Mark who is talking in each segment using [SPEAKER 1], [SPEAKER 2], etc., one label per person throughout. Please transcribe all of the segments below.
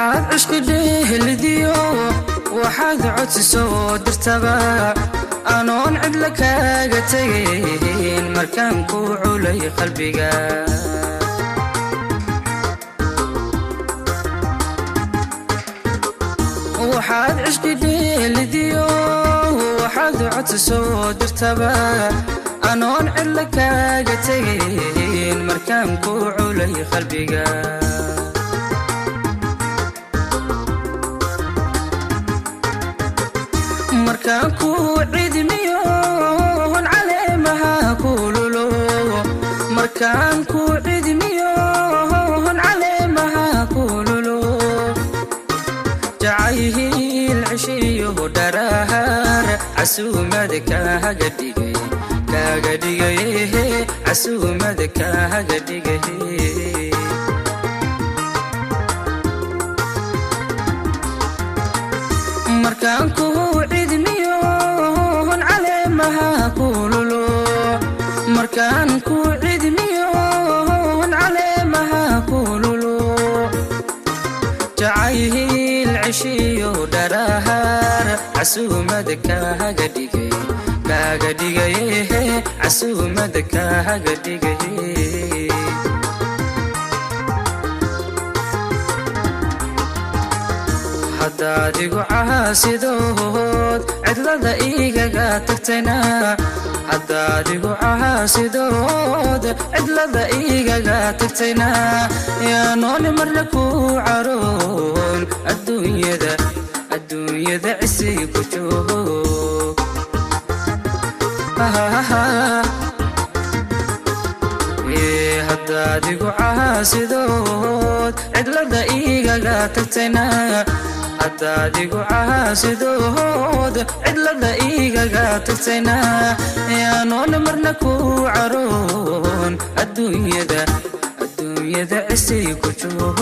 [SPEAKER 1] waxaad cishqi dheehlidiyo waxaad codsi soo dirtaba anoon cidla kaaga tegayn markaan ku culay qalbiga waxaad cishqi dheehlidiyo waxaad codsi soo dirtaba anoon cidla kaaga tegayn markaan ku culay qalbiga markaan ku cidmiyo hon caleemaha kululu markaan ku cidmiyo hon caleemaha kululu jacayl cishiyo dharahar casuumad kaaga dhigay casuumad kaaga dhigay markaan ku cidmiyo hon caleemaha kululu markaan ku cidmiyo hon caleemaha kululu jacayl cishiyo dharahar casuumad kaaga dhigay casuumad kaaga dhigay haddaad igu caasidood cidlada igaga tagtayna haddaad igu caasidood cidlada igaga tagtayna yaanooni marna ku caroon adduunyada cisi ku joog haddaad igu caasidood cidlada igaga tagtayna haddaad igu caasidood cidlada igaga tagtayna yaanoona marna ku caroon adduunyada cisi ku joog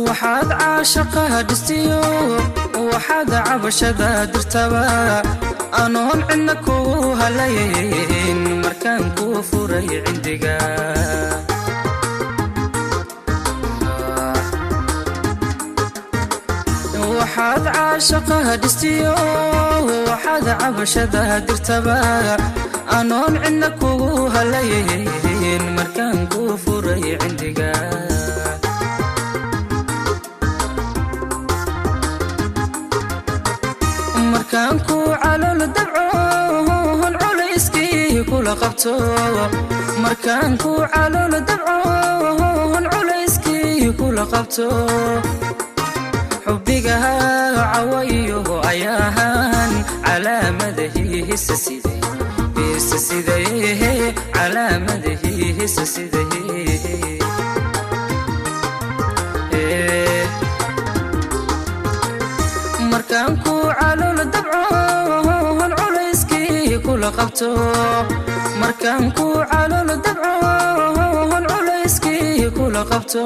[SPEAKER 1] waxaad caashaqaha dhistiyo waxaad cabashada dirtaba anoon cidna kugu halayn markaan ku furay cindiga waxaad caashaqaha dhistiyo waxaad cabashada dirtaba anoon cidna kugu halayn markaan ku furay cindiga markaan ku calool dabco hon culayskii kula qabto markaan ku calool dabco hon culayskii kula qabto xubbiga cawayo ayaahan calaamadahiisa siday calaamadahiisa siday markaan ku calool dabco hon culayskii kula qabto markaan ku calool dabco hon culayskii kula qabto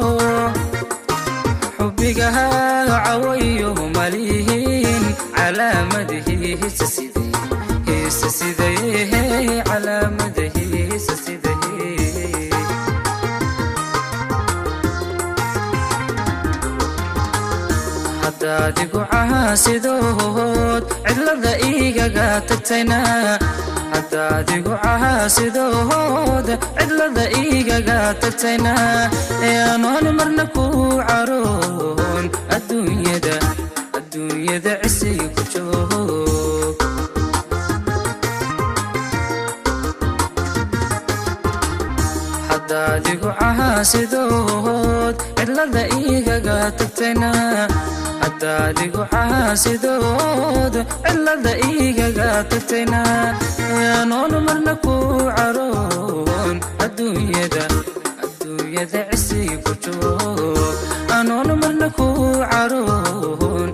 [SPEAKER 1] xubbiga cawayo malihiin calaamadahiisa siday calaamadahiisa siday haddaad igu caasidood cidlada igaga tagtayna haddaad igu caasidood cidlada igaga tagtayna yaanooni marna ku caroon adduunyada cisi ku joog haddaadigu cahaasidood cidlada igaga tagtayna haddaadigu cahaasidood cidlada igaga tagtayna anoon marna ku caroon adduunyada cisi ku joog anoon marna ku caroon